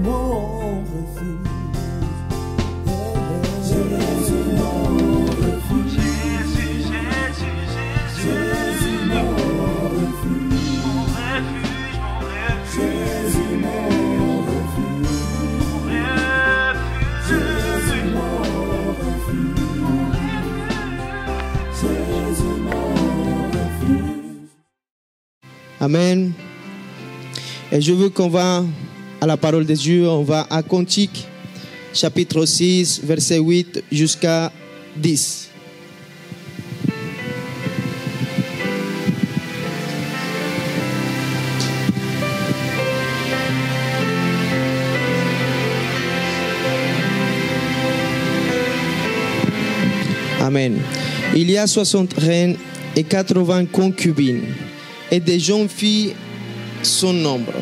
mon refuge. Jésus, mon refuge. Jésus, mon refuge. Jésus, mon refuge. Jésus, mon refuge. Jésus, mon refuge. Amen. Et je veux qu'on va à la parole de Dieu, on va à Cantique, chapitre 6, verset 8 jusqu'à 10. Amen. Il y a 60 reines et 80 concubines, et des jeunes filles son nombre.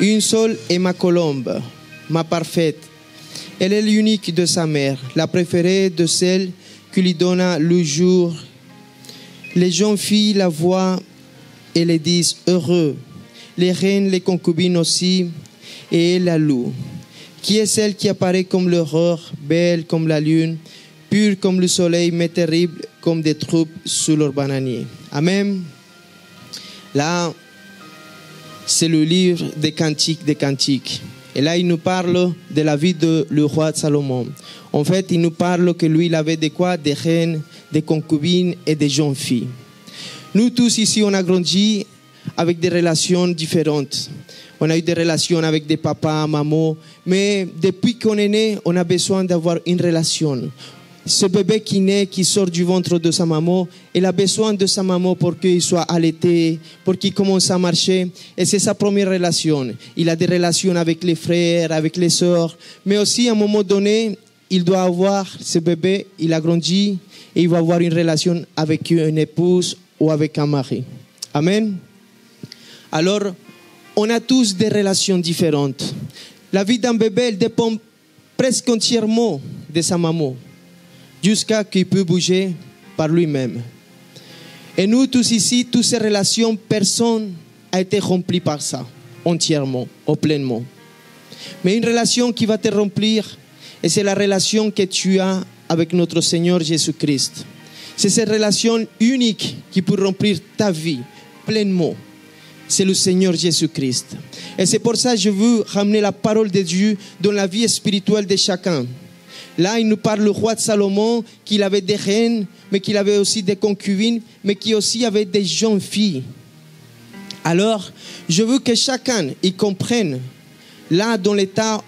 Une seule est ma colombe, ma parfaite. Elle est l'unique de sa mère, la préférée de celle qui lui donna le jour. Les jeunes filles la voient et les disent heureux. Les reines, les concubines aussi, et elles la louent. Qui est celle qui apparaît comme l'aurore, belle comme la lune, pure comme le soleil, mais terrible comme des troupes sous leur bananier. Amen. Là, c'est le livre des Cantiques des Cantiques. Et là, il nous parle de la vie de le roi Salomon. En fait, il nous parle que lui, il avait de quoi? Des reines, des concubines et des jeunes filles. Nous tous ici, on a grandi avec des relations différentes. On a eu des relations avec des papas, mamans. Mais depuis qu'on est né, on a besoin d'avoir une relation. Ce bébé qui naît, qui sort du ventre de sa maman, il a besoin de sa maman pour qu'il soit allaité, pour qu'il commence à marcher. Et c'est sa première relation. Il a des relations avec les frères, avec les sœurs. Mais aussi, à un moment donné, il doit avoir ce bébé, il a grandi, et il va avoir une relation avec une épouse ou avec un mari. Amen. Alors, on a tous des relations différentes. La vie d'un bébé, elle dépend presque entièrement de sa maman, jusqu'à qu'il peut bouger par lui-même. Et nous tous ici, toutes ces relations, personne n'a été rempli par ça, entièrement, ou pleinement. Mais une relation qui va te remplir, et c'est la relation que tu as avec notre Seigneur Jésus-Christ. C'est cette relation unique qui peut remplir ta vie pleinement. C'est le Seigneur Jésus-Christ. Et c'est pour ça que je veux ramener la parole de Dieu dans la vie spirituelle de chacun. Là, il nous parle le roi de Salomon, qu'il avait des reines, mais qu'il avait aussi des concubines, mais qui aussi avait des jeunes filles. Alors, je veux que chacun y comprenne, là, dans l'état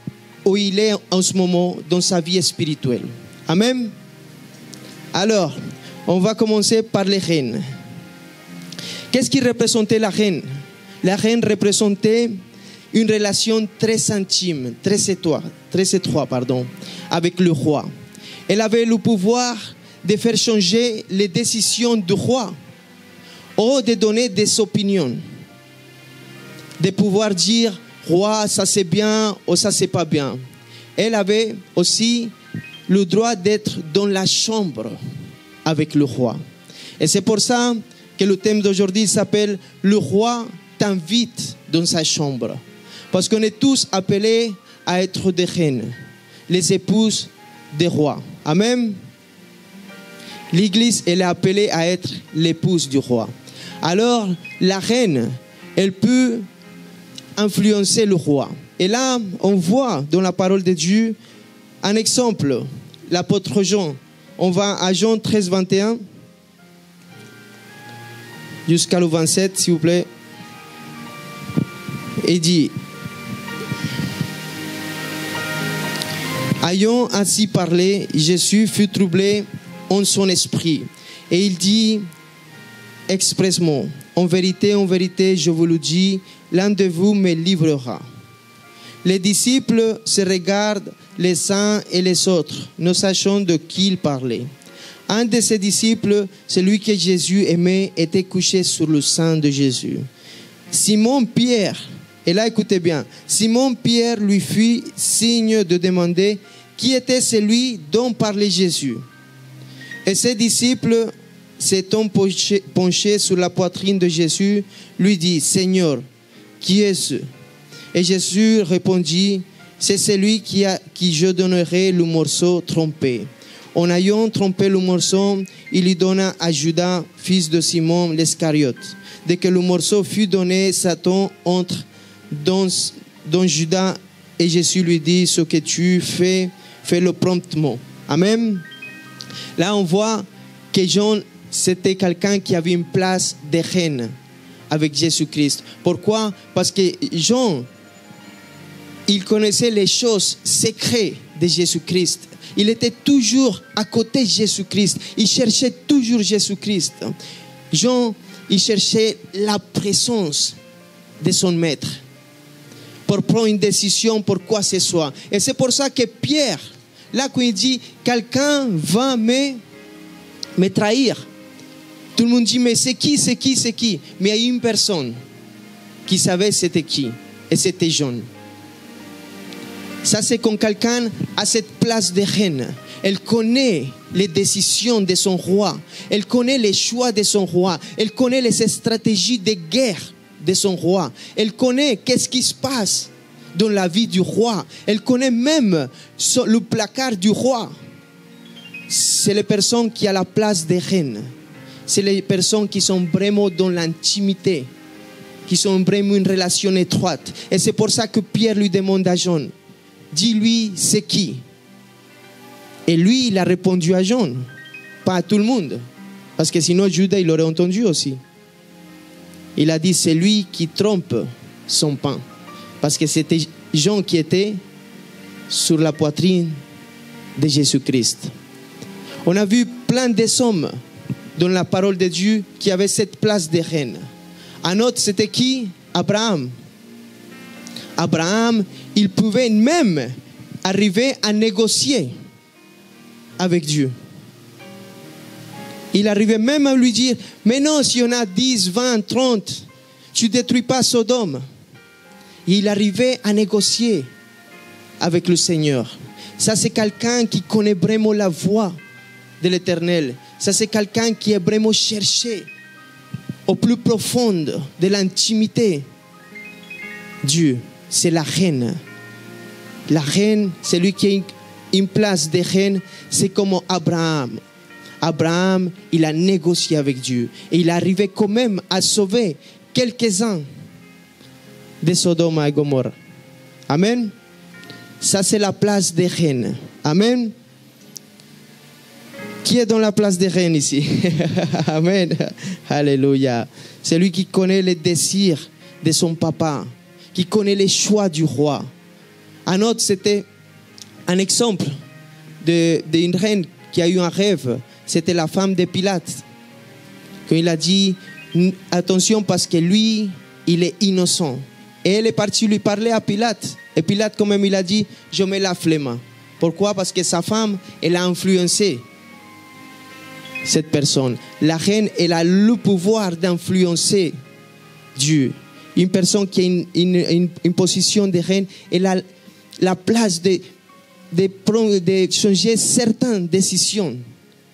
où il est en ce moment, dans sa vie spirituelle. Amen. Alors, on va commencer par les reines. Qu'est-ce qui représentait la reine? La reine représentait une relation très intime, très étroite, avec le roi. Elle avait le pouvoir de faire changer les décisions du roi ou de donner des opinions. De pouvoir dire, roi, ça c'est bien ou ça c'est pas bien. Elle avait aussi le droit d'être dans la chambre avec le roi. Et c'est pour ça que le thème d'aujourd'hui s'appelle « Le roi t'invite dans sa chambre ». Parce qu'on est tous appelés à être des reines, les épouses des rois. Amen. L'Église, elle est appelée à être l'épouse du roi. Alors, la reine, elle peut influencer le roi. Et là, on voit dans la parole de Dieu un exemple. L'apôtre Jean, on va à Jean 13, 21 jusqu'à le 27, s'il vous plaît. Il dit, ayant ainsi parlé, Jésus fut troublé en son esprit. Et il dit expressément, en vérité, je vous le dis, l'un de vous me livrera. Les disciples se regardent les uns et les autres, ne sachant de qui il parlait. Un de ses disciples, celui que Jésus aimait, était couché sur le sein de Jésus. Simon Pierre, et là écoutez bien, Simon Pierre lui fit signe de demander qui était celui dont parlait Jésus. Et ses disciples, s'étant penchés sur la poitrine de Jésus, lui dit, Seigneur, qui est-ce? Et Jésus répondit, c'est celui qui je donnerai le morceau trompé. En ayant trompé le morceau, il lui donna à Judas, fils de Simon l'Iscariote. Dès que le morceau fut donné, Satan entre dans Judas et Jésus lui dit, ce que tu fais, fais-le promptement. Amen. Là, on voit que Jean, c'était quelqu'un qui avait une place de reine avec Jésus-Christ. Pourquoi? Parce que Jean, il connaissait les choses secrètes de Jésus-Christ. Il était toujours à côté de Jésus-Christ. Il cherchait toujours Jésus-Christ. Jean, il cherchait la présence de son maître pour prendre une décision pour quoi que ce soit. Et c'est pour ça que Pierre, là quand il dit, quelqu'un va me trahir. Tout le monde dit, mais c'est qui? Mais il y a une personne qui savait c'était qui. Et c'était Jean. Ça, c'est quand quelqu'un a cette place de reine. Elle connaît les décisions de son roi. Elle connaît les choix de son roi. Elle connaît les stratégies de guerre de son roi. Elle connaît qu'est-ce qui se passe dans la vie du roi. Elle connaît même le placard du roi. C'est les personnes qui ont la place de reine. C'est les personnes qui sont vraiment dans l'intimité, qui sont vraiment une relation étroite. Et c'est pour ça que Pierre lui demande à Jean, dis-lui c'est qui? Et lui, il a répondu à Jean, pas à tout le monde. Parce que sinon, Judas, il aurait entendu aussi. Il a dit, c'est lui qui trompe son pain. Parce que c'était Jean qui était sur la poitrine de Jésus-Christ. On a vu plein d'hommes dans la parole de Dieu qui avaient cette place de reine. Un autre, c'était qui? Abraham. Abraham, il pouvait même arriver à négocier avec Dieu. Il arrivait même à lui dire, mais non, si on a 10, 20, 30, tu ne détruis pas Sodome. Et il arrivait à négocier avec le Seigneur. Ça, c'est quelqu'un qui connaît vraiment la voie de l'Éternel. Ça, c'est quelqu'un qui est vraiment cherché au plus profond de l'intimité. Dieu, c'est la reine. La reine, c'est lui qui a une place de reine, c'est comme Abraham. Abraham, il a négocié avec Dieu. Et il arrivait quand même à sauver quelques-uns de Sodome et Gomorrhe. Amen. Ça, c'est la place des reines. Amen. Qui est dans la place des reines ici? Amen. Alléluia. C'est lui qui connaît les désirs de son papa, qui connaît les choix du roi. Un autre, c'était un exemple d'une reine qui a eu un rêve. C'était la femme de Pilate. Quand il a dit, attention parce que lui, il est innocent. Et elle est partie lui parler à Pilate. Et Pilate, quand même, il a dit, je me lave les mains. Pourquoi? Parce que sa femme, elle a influencé cette personne. La reine, elle a le pouvoir d'influencer Dieu. Une personne qui a une position de reine, elle a la place de changer certaines décisions,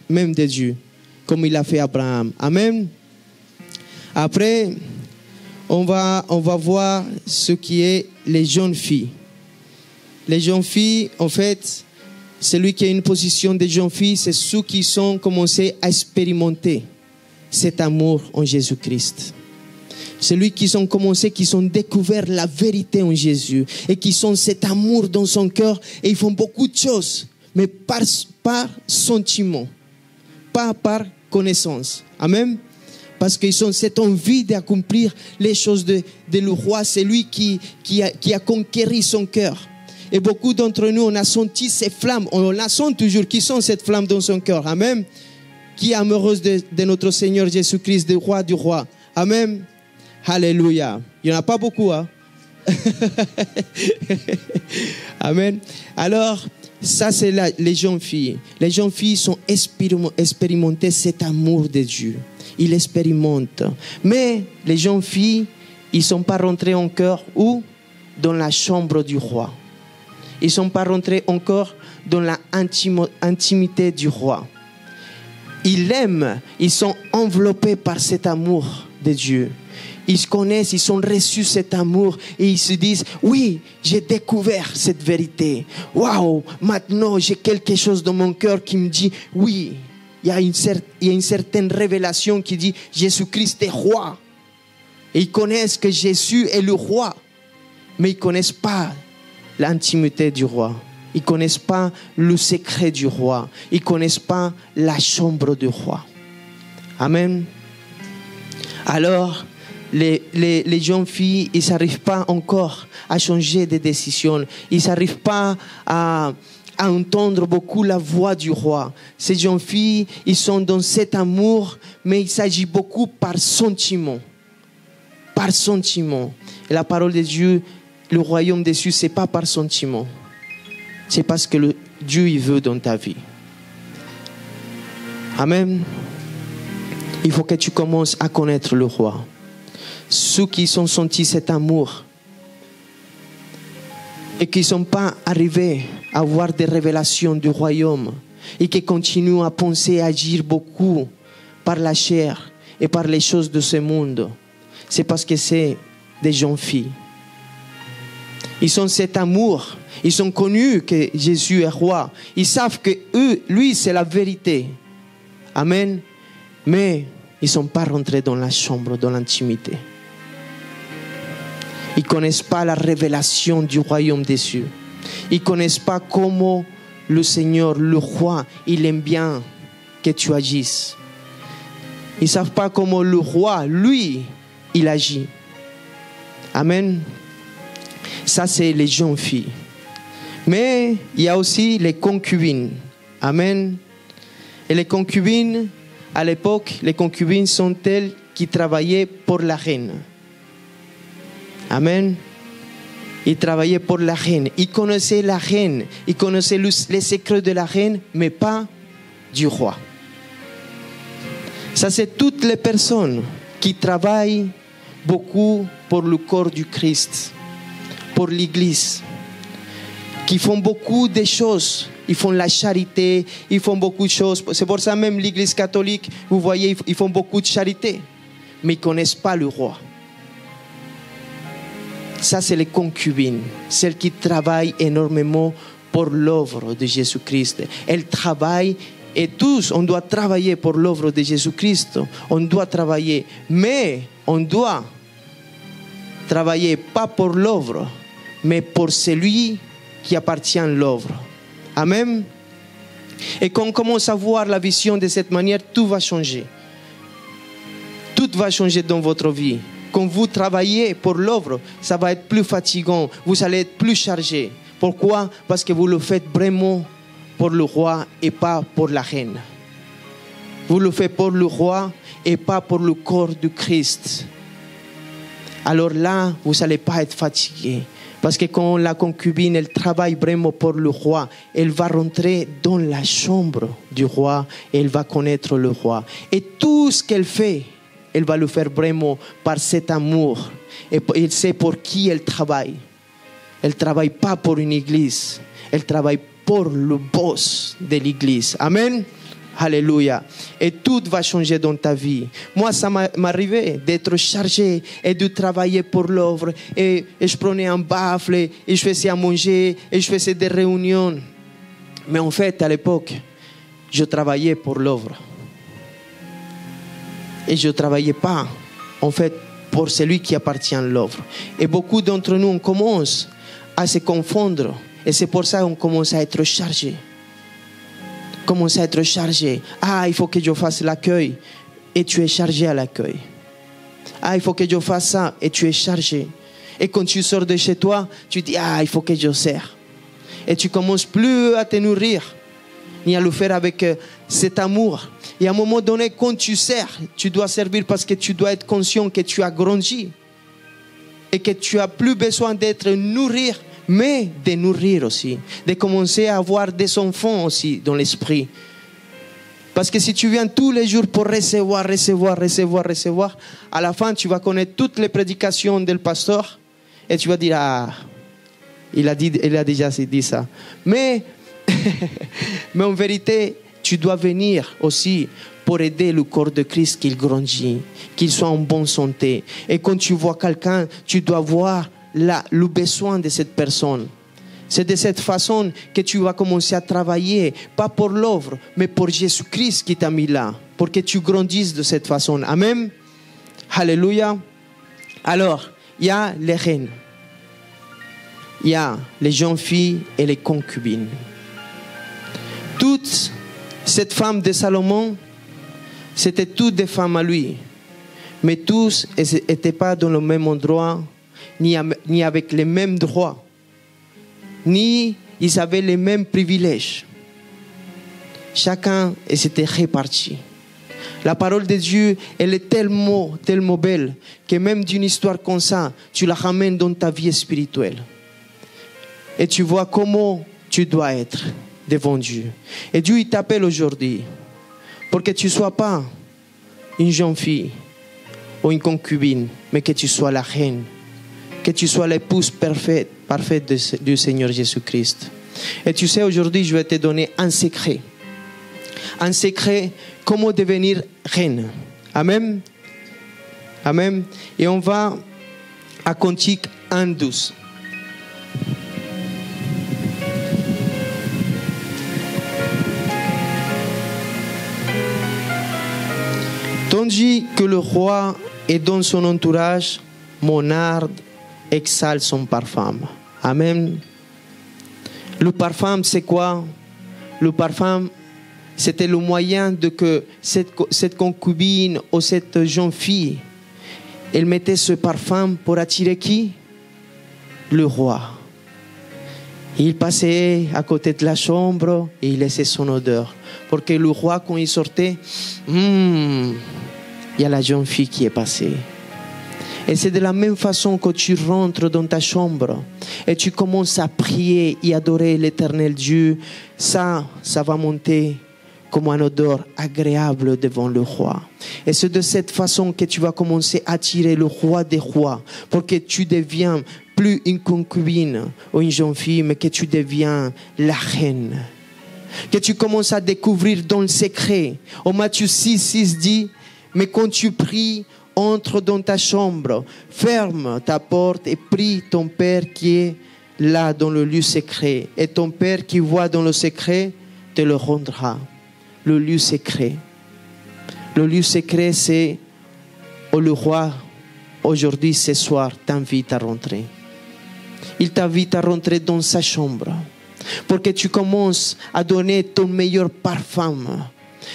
même de Dieu, comme il a fait Abraham. Amen. Après, on va voir ce qui est les jeunes filles. Les jeunes filles, en fait, celui qui a une position de jeunes filles, c'est ceux qui sont commencé à expérimenter cet amour en Jésus-Christ. Celui qui ont commencé, qui ont découvert la vérité en Jésus et qui ont cet amour dans son cœur et ils font beaucoup de choses, mais par sentiment, pas par connaissance. Amen. Parce qu'ils ont cette envie d'accomplir les choses de le roi. C'est lui qui a conquéri son cœur. Et beaucoup d'entre nous, on a senti ces flammes. On la sent toujours. Qui sont cette flamme dans son cœur? Amen. Qui est amoureuse de notre Seigneur Jésus-Christ, du roi du roi. Amen. Alléluia. Il n'y en a pas beaucoup, hein? Amen. Alors, ça c'est les jeunes filles. Les jeunes filles sont expérimentées cet amour de Dieu. Ils expérimentent. Mais les jeunes filles, ils ne sont pas rentrés encore où? Dans la chambre du roi. Ils ne sont pas rentrés encore dans la intimité du roi. Ils l'aiment, ils sont enveloppés par cet amour de Dieu. Ils connaissent, ils ont reçu cet amour et ils se disent, oui, j'ai découvert cette vérité. Waouh, maintenant j'ai quelque chose dans mon cœur qui me dit, oui, il y a une certaine révélation qui dit, Jésus-Christ est roi. Et ils connaissent que Jésus est le roi, mais ils ne connaissent pas l'intimité du roi. Ils ne connaissent pas le secret du roi. Ils ne connaissent pas la chambre du roi. Amen. Alors, les jeunes filles, ils n'arrivent pas encore à changer de décision. Ils n'arrivent pas à entendre beaucoup la voix du roi. Ces jeunes filles, ils sont dans cet amour, mais il s'agit beaucoup par sentiment. Par sentiment. Et la parole de Dieu, le royaume des cieux, ce n'est pas par sentiment. C'est parce que Dieu il veut dans ta vie. Amen. Il faut que tu commences à connaître le roi. Ceux qui ont senti cet amour et qui ne sont pas arrivés à avoir des révélations du royaume et qui continuent à penser et agir beaucoup par la chair et par les choses de ce monde, c'est parce que c'est des jeunes filles. Ils ont cet amour. Ils ont connu que Jésus est roi. Ils savent que lui, c'est la vérité. Amen. Mais ils ne sont pas rentrés dans la chambre, dans l'intimité. Ils ne connaissent pas la révélation du royaume des cieux. Ils ne connaissent pas comment le Seigneur, le roi, il aime bien que tu agisses. Ils ne savent pas comment le roi, lui, il agit. Amen. Ça, c'est les jeunes filles. Mais il y a aussi les concubines. Amen. Et les concubines, à l'époque, les concubines sont elles qui travaillaient pour la reine. Amen. Ils travaillaient pour la reine. Ils connaissaient la reine. Ils connaissaient les secrets de la reine, mais pas du roi. Ça, c'est toutes les personnes qui travaillent beaucoup pour le corps du Christ, pour l'Église, qui font beaucoup de choses. Ils font la charité, ils font beaucoup de choses. C'est pour ça même l'Église catholique, vous voyez, ils font beaucoup de charité, mais ils ne connaissent pas le roi. Ça, c'est les concubines, celles qui travaillent énormément pour l'œuvre de Jésus-Christ. Elles travaillent, et tous, on doit travailler pour l'œuvre de Jésus-Christ. On doit travailler, mais on doit travailler pas pour l'œuvre, mais pour celui qui appartient à l'œuvre. Amen. Et quand on commence à voir la vision de cette manière, tout va changer. Tout va changer dans votre vie. Quand vous travaillez pour l'œuvre, ça va être plus fatigant. Vous allez être plus chargé. Pourquoi? Parce que vous le faites vraiment pour le roi et pas pour la reine. Vous le faites pour le roi et pas pour le corps du Christ. Alors là, vous n'allez pas être fatigué. Parce que quand la concubine, elle travaille vraiment pour le roi, elle va rentrer dans la chambre du roi et elle va connaître le roi. Et tout ce qu'elle fait, elle va le faire vraiment par cet amour. Et elle sait pour qui elle travaille. Elle ne travaille pas pour une église. Elle travaille pour le boss de l'église. Amen. Alléluia. Et tout va changer dans ta vie. Moi, ça m'arrivait d'être chargé et de travailler pour l'œuvre. Et je prenais un baffle et je faisais à manger et je faisais des réunions. Mais en fait, à l'époque, je travaillais pour l'œuvre. Et je ne travaillais pas, en fait, pour celui qui appartient à l'œuvre. Et beaucoup d'entre nous, on commence à se confondre. Et c'est pour ça qu'on commence à être chargé. Commence à être chargé. Ah, il faut que je fasse l'accueil. Et tu es chargé à l'accueil. Ah, il faut que je fasse ça. Et tu es chargé. Et quand tu sors de chez toi, tu dis, ah, il faut que je sers. Et tu commences plus à te nourrir, ni à le faire avec cet amour. Et à un moment donné, quand tu sers, tu dois servir parce que tu dois être conscient que tu as grandi. Et que tu as plus besoin d'être nourri, mais de nourrir aussi, de commencer à avoir des enfants aussi dans l'esprit. Parce que si tu viens tous les jours pour recevoir, à la fin tu vas connaître toutes les prédications du pasteur et tu vas dire, ah, il a déjà dit ça. Mais en vérité, tu dois venir aussi pour aider le corps de Christ qu'il grandit, qu'il soit en bonne santé. Et quand tu vois quelqu'un, tu dois voir le besoin de cette personne. C'est de cette façon que tu vas commencer à travailler, pas pour l'œuvre, mais pour Jésus-Christ qui t'a mis là, pour que tu grandisses de cette façon. Amen. Alléluia. Alors, il y a les reines, il y a les jeunes filles et les concubines. Toute cette femme de Salomon, c'était toutes des femmes à lui, mais tous n'étaient pas dans le même endroit, ni avec les mêmes droits, ni ils avaient les mêmes privilèges. Chacun s'était réparti. La parole de Dieu, elle est tellement belle que même d'une histoire comme ça, tu la ramènes dans ta vie spirituelle. Et tu vois comment tu dois être devant Dieu. Et Dieu, il t'appelle aujourd'hui pour que tu ne sois pas une jeune fille ou une concubine, mais que tu sois la reine, que tu sois l'épouse parfaite du Seigneur Jésus-Christ. Et tu sais, aujourd'hui, je vais te donner un secret. Un secret, comment devenir reine. Amen. Amen. Et on va à Cantique 1:12. Tandis que le roi est dans son entourage, mon art exhale son parfum. Amen. Le parfum, c'est quoi? Le parfum, c'était le moyen de que cette concubine ou cette jeune fille, elle mettait ce parfum pour attirer qui? Le roi. Il passait à côté de la chambre et il laissait son odeur. Pour que le roi, quand il sortait, il y a la jeune fille qui est passée. Et c'est de la même façon que tu rentres dans ta chambre et tu commences à prier et adorer l'Éternel Dieu. Ça va monter comme une odeur agréable devant le roi. Et c'est de cette façon que tu vas commencer à attirer le roi des rois pour que tu deviens plus une concubine ou une jeune fille, mais que tu deviens la reine. Que tu commences à découvrir dans le secret. Au Matthieu 6:6 dit, mais quand tu pries, entre dans ta chambre, ferme ta porte et prie ton Père qui est là dans le lieu secret. Et ton Père qui voit dans le secret te le rendra. Le lieu secret. Le lieu secret, c'est où le roi, aujourd'hui, ce soir, t'invite à rentrer. Il t'invite à rentrer dans sa chambre pour que tu commences à donner ton meilleur parfum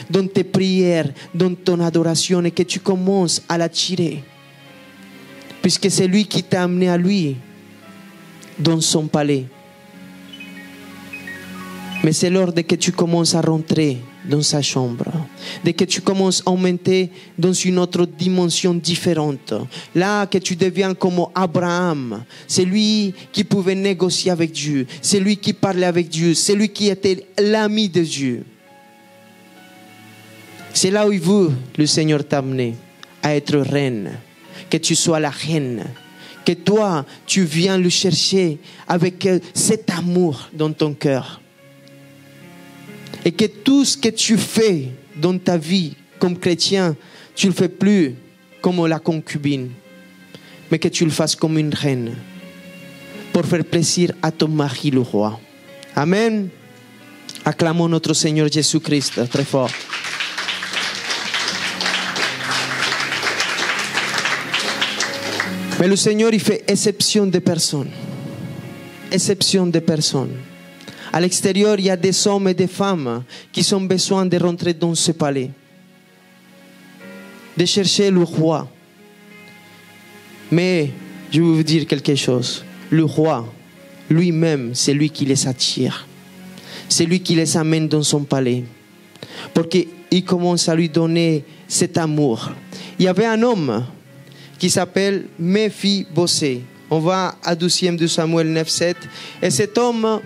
dans tes prières, dans ton adoration, et que tu commences à l'attirer. Puisque c'est lui qui t'a amené à lui, dans son palais. Mais c'est l'heure de que tu commences à rentrer dans sa chambre, de que tu commences à augmenter dans une autre dimension différente. Là, que tu deviens comme Abraham. C'est lui qui pouvait négocier avec Dieu. C'est lui qui parlait avec Dieu. C'est lui qui était l'ami de Dieu. C'est là où il veut, le Seigneur t'amener à être reine. Que tu sois la reine. Que toi, tu viens le chercher avec cet amour dans ton cœur. Et que tout ce que tu fais dans ta vie comme chrétien, tu ne le fais plus comme la concubine, mais que tu le fasses comme une reine pour faire plaisir à ton mari, le roi. Amen. Acclamons notre Seigneur Jésus-Christ très fort. Mais le Seigneur, il fait exception de personnes. Exception de personnes. À l'extérieur, il y a des hommes et des femmes qui ont besoin de rentrer dans ce palais, de chercher le roi. Mais je vais vous dire quelque chose. Le roi, lui-même, c'est lui qui les attire. C'est lui qui les amène dans son palais. Pour qu'il commence à lui donner cet amour. Il y avait un homme qui s'appelle Méphi-Bosset. On va à 12e de Samuel 9:7. Et cet homme,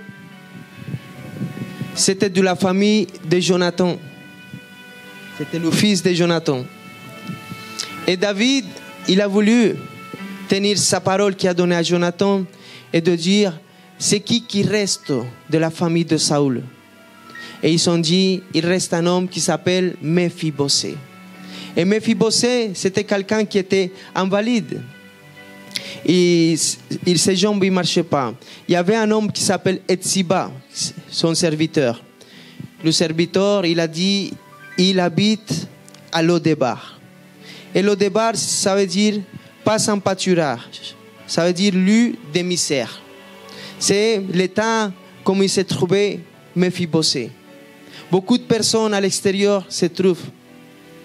c'était de la famille de Jonathan. C'était le fils de Jonathan. Et David, il a voulu tenir sa parole qu'il a donnée à Jonathan et de dire, c'est qui reste de la famille de Saül? Et ils ont dit, il reste un homme qui s'appelle Méphibosheth. Et Méphibosheth, c'était quelqu'un qui était invalide. Et ses jambes ne marchaient pas. Il y avait un homme qui s'appelle Hetsiba, son serviteur. Le serviteur, il a dit, il habite à Lo-Debar. Et Lo-Debar, ça veut dire pas sans pâturage. Ça veut dire lieu de misère. C'est l'état comme il s'est trouvé Méphibosheth. Beaucoup de personnes à l'extérieur se trouvent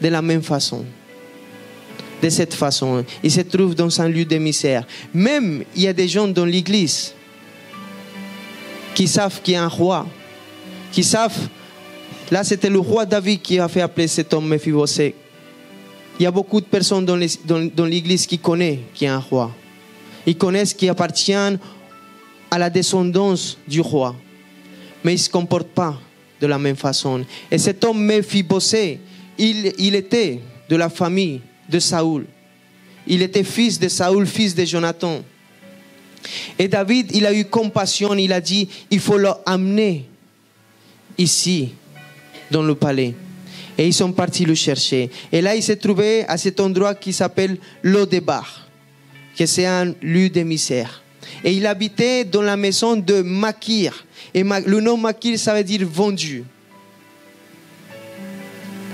de la même façon. De cette façon. Ils se trouvent dans un lieu de misère. Même, il y a des gens dans l'église qui savent qu'il y a un roi. Qui savent, là c'était le roi David qui a fait appeler cet homme Méphibosheth. Il y a beaucoup de personnes dans l'église qui connaissent qu'il y a un roi. Ils connaissent qu'il appartient à la descendance du roi. Mais ils ne se comportent pas de la même façon. Et cet homme Méphibosheth, il était de la famille de Saoul. Il était fils de Saoul, fils de Jonathan. Et David, il a eu compassion, il a dit, il faut l'amener ici, dans le palais. Et ils sont partis le chercher. Et là, il s'est trouvé à cet endroit qui s'appelle Lo-Debar, que c'est un lieu de misère. Et il habitait dans la maison de Makir. Et le nom Makir, ça veut dire vendu.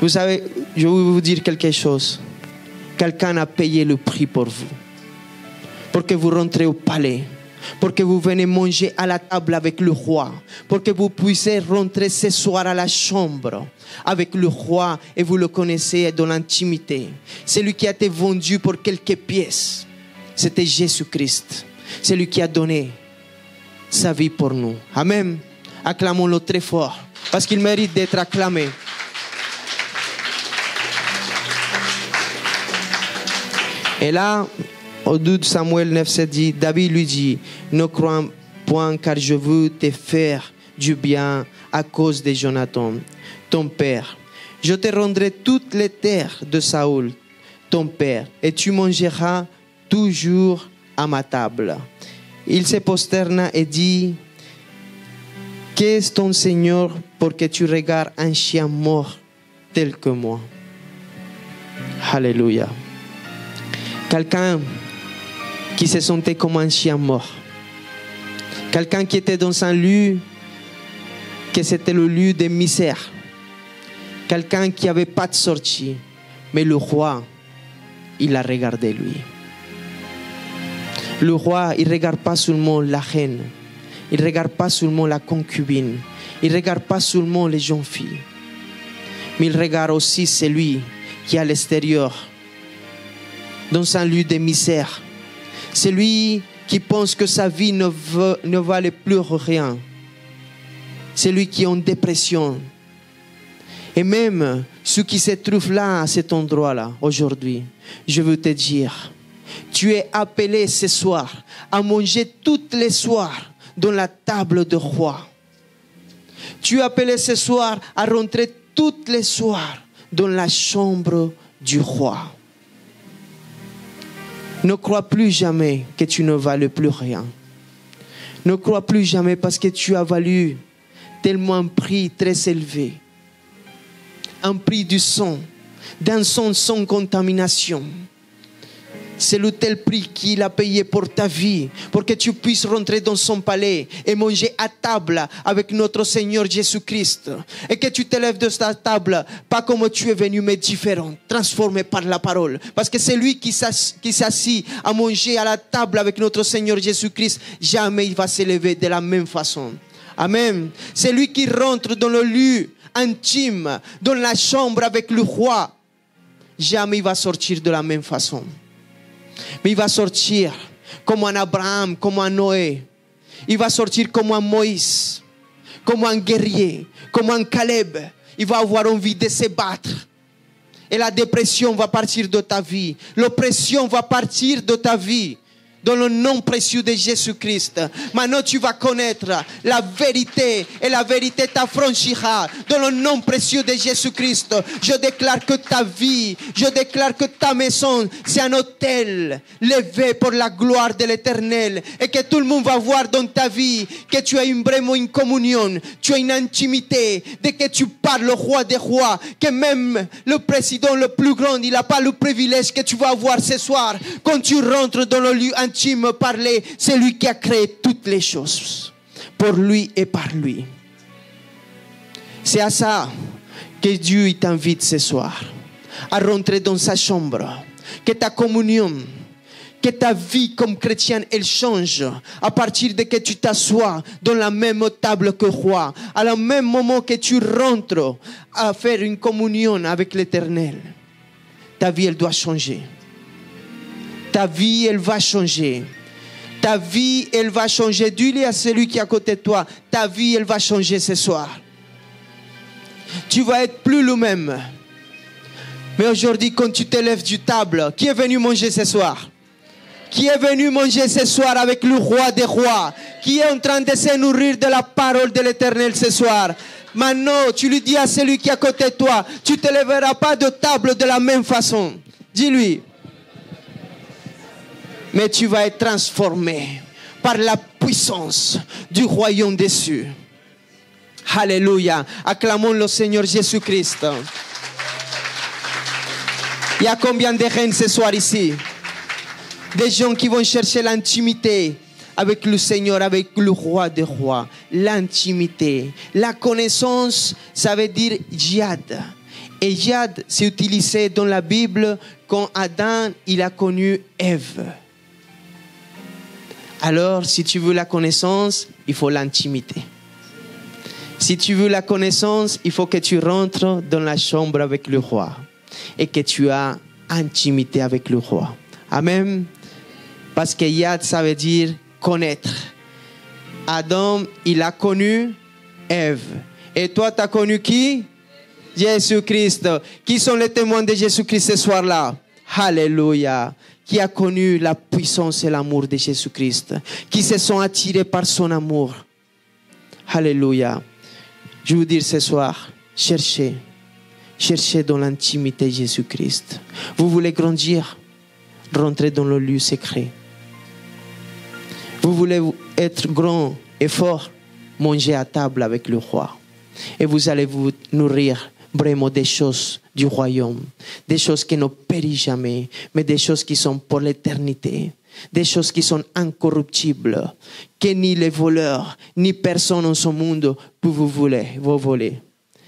Vous savez, je vais vous dire quelque chose. Quelqu'un a payé le prix pour vous. Pour que vous rentrez au palais. Pour que vous venez manger à la table avec le roi. Pour que vous puissiez rentrer ce soir à la chambre avec le roi et vous le connaissez dans l'intimité. Celui qui a été vendu pour quelques pièces, c'était Jésus-Christ. C'est lui qui a donné sa vie pour nous. Amen. Acclamons-le très fort parce qu'il mérite d'être acclamé. Et là, au 2 Samuel 9,7 dit, David lui dit, ne crois point car je veux te faire du bien à cause de Jonathan, ton père. Je te rendrai toutes les terres de Saoul, ton père, et tu mangeras toujours à ma table. Il se prosterna et dit, qu'est-ce ton Seigneur pour que tu regardes un chien mort tel que moi? Alléluia. Quelqu'un qui se sentait comme un chien mort. Quelqu'un qui était dans un lieu, que c'était le lieu de misère. Quelqu'un qui n'avait pas de sortie. Mais le roi, il a regardé lui. Le roi, il ne regarde pas seulement la reine. Il ne regarde pas seulement la concubine. Il ne regarde pas seulement les jeunes filles. Mais il regarde aussi celui qui est à l'extérieur. Dans un lieu de misère. Celui qui pense que sa vie ne valait plus rien. Celui qui est en dépression. Et même ceux qui se trouvent là, à cet endroit-là, aujourd'hui, je veux te dire, tu es appelé ce soir à manger toutes les soirs dans la table de roi. Tu es appelé ce soir à rentrer toutes les soirs dans la chambre du roi. Ne crois plus jamais que tu ne vales plus rien. Ne crois plus jamais parce que tu as valu tellement un prix très élevé. Un prix du sang, d'un sang sans contamination. C'est le tel prix qu'il a payé pour ta vie, pour que tu puisses rentrer dans son palais et manger à table avec notre Seigneur Jésus-Christ. Et que tu te lèves de ta table, pas comme tu es venu, mais différent, transformé par la parole. Parce que c'est lui qui s'assit à manger à la table avec notre Seigneur Jésus-Christ, jamais il va se lever de la même façon. Amen. C'est lui qui rentre dans le lieu intime, dans la chambre avec le roi. Jamais il va sortir de la même façon. Mais il va sortir comme un Abraham, comme un Noé. Il va sortir comme un Moïse, comme un guerrier, comme un Caleb. Il va avoir envie de se battre. Et la dépression va partir de ta vie. L'oppression va partir de ta vie. Dans le nom précieux de Jésus-Christ. Maintenant, tu vas connaître la vérité et la vérité t'affranchira. Dans le nom précieux de Jésus-Christ, je déclare que ta vie, je déclare que ta maison, c'est un autel levé pour la gloire de l'Éternel. Et que tout le monde va voir dans ta vie que tu as vraiment une communion, tu as une intimité. Dès que tu parles au roi des rois, que même le président le plus grand, il n'a pas le privilège que tu vas avoir ce soir. Quand tu rentres dans le lieu intime, parler, c'est lui qui a créé toutes les choses pour lui et par lui. C'est à ça que Dieu t'invite ce soir, à rentrer dans sa chambre, que ta communion, que ta vie comme chrétienne, elle change à partir de que tu t'assois dans la même table que roi, à le même moment que tu rentres à faire une communion avec l'Éternel. Ta vie, elle doit changer. Ta vie, elle va changer. Ta vie, elle va changer. Dis-le à celui qui est à côté de toi. Ta vie, elle va changer ce soir. Tu vas être plus le même. Mais aujourd'hui, quand tu te lèves du table, qui est venu manger ce soir? Qui est venu manger ce soir avec le roi des rois? Qui est en train de se nourrir de la parole de l'Éternel ce soir? Maintenant, tu lui dis à celui qui est à côté de toi, tu ne te lèveras pas de table de la même façon. Dis-lui. Mais tu vas être transformé par la puissance du royaume des cieux. Alléluia. Acclamons le Seigneur Jésus-Christ. Il y a combien de reines ce soir ici? Des gens qui vont chercher l'intimité avec le Seigneur, avec le roi des rois. L'intimité. La connaissance, ça veut dire djihad. Et djihad, c'est utilisé dans la Bible quand Adam, il a connu Ève. Alors, si tu veux la connaissance, il faut l'intimité. Si tu veux la connaissance, il faut que tu rentres dans la chambre avec le roi et que tu as intimité avec le roi. Amen. Parce que Yad, ça veut dire connaître. Adam, il a connu Ève. Et toi, tu as connu qui? Jésus-Christ. Qui sont les témoins de Jésus-Christ ce soir-là? Alléluia. Qui a connu la puissance et l'amour de Jésus-Christ. Qui se sont attirés par son amour. Alléluia. Je veux dire ce soir, cherchez. Cherchez dans l'intimité de Jésus-Christ. Vous voulez grandir? Rentrez dans le lieu secret. Vous voulez être grand et fort? Mangez à table avec le roi. Et vous allez vous nourrir vraiment des choses du royaume. Des choses qui ne périssent jamais, mais des choses qui sont pour l'éternité. Des choses qui sont incorruptibles, que ni les voleurs, ni personne en ce monde peut vous voler.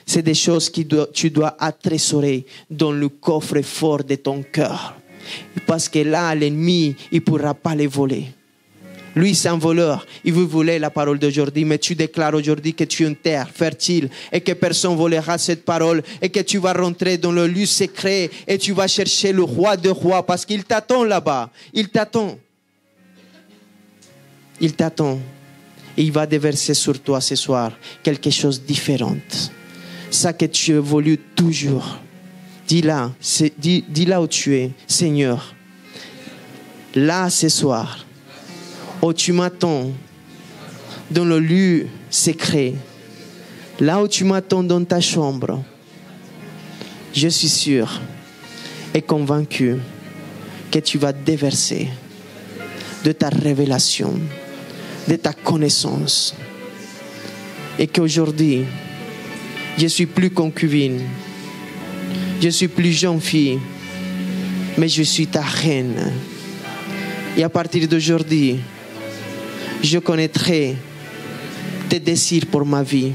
C'est des choses que tu dois atrésorer dans le coffre-fort de ton cœur. Parce que là, l'ennemi, il ne pourra pas les voler. Lui, c'est un voleur. Il veut voler la parole d'aujourd'hui. Mais tu déclares aujourd'hui que tu es une terre fertile et que personne ne volera cette parole et que tu vas rentrer dans le lieu secret et tu vas chercher le roi des rois parce qu'il t'attend là-bas. Il t'attend. Il t'attend. Et il va déverser sur toi ce soir quelque chose de différent. Ça que tu évolues toujours. Dis-là, dis-là où tu es, Seigneur. Là, ce soir, où tu m'attends dans le lieu secret, là où tu m'attends dans ta chambre, je suis sûr et convaincu que tu vas déverser de ta révélation, de ta connaissance. Et qu'aujourd'hui, je suis plus concubine, je suis plus jeune fille, mais je suis ta reine. Et à partir d'aujourd'hui, je connaîtrai tes désirs pour ma vie,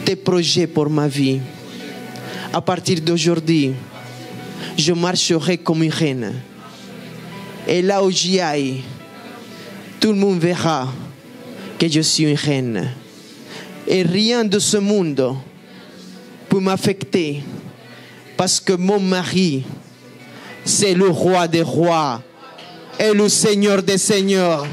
tes projets pour ma vie. À partir d'aujourd'hui, je marcherai comme une reine. Et là où j'y aille, tout le monde verra que je suis une reine. Et rien de ce monde peut m'affecter parce que mon mari, c'est le roi des rois et le Seigneur des seigneurs.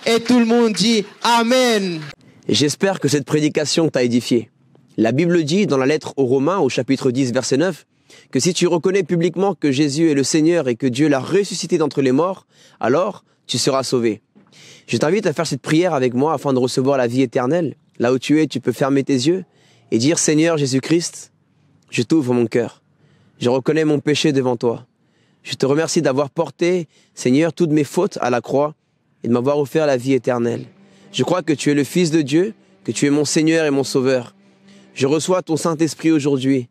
Et tout le monde dit Amen. J'espère que cette prédication t'a édifié. La Bible dit dans la lettre aux Romains, au chapitre 10, verset 9, que si tu reconnais publiquement que Jésus est le Seigneur et que Dieu l'a ressuscité d'entre les morts, alors tu seras sauvé. Je t'invite à faire cette prière avec moi afin de recevoir la vie éternelle. Là où tu es, tu peux fermer tes yeux et dire « Seigneur Jésus-Christ, je t'ouvre mon cœur. Je reconnais mon péché devant toi. Je te remercie d'avoir porté, Seigneur, toutes mes fautes à la croix et de m'avoir offert la vie éternelle. Je crois que tu es le Fils de Dieu, que tu es mon Seigneur et mon Sauveur. Je reçois ton Saint-Esprit aujourd'hui.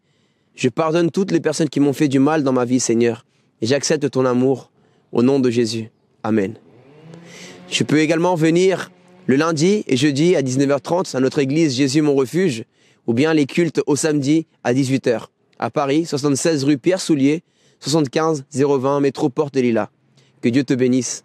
Je pardonne toutes les personnes qui m'ont fait du mal dans ma vie, Seigneur. Et j'accepte ton amour au nom de Jésus. Amen. Je peux également venir le lundi et jeudi à 19h30 à notre église Jésus mon refuge, ou bien les cultes au samedi à 18h, à Paris, 76 rue Pierre Soulier, 75 020 métro Porte des Lilas. Que Dieu te bénisse.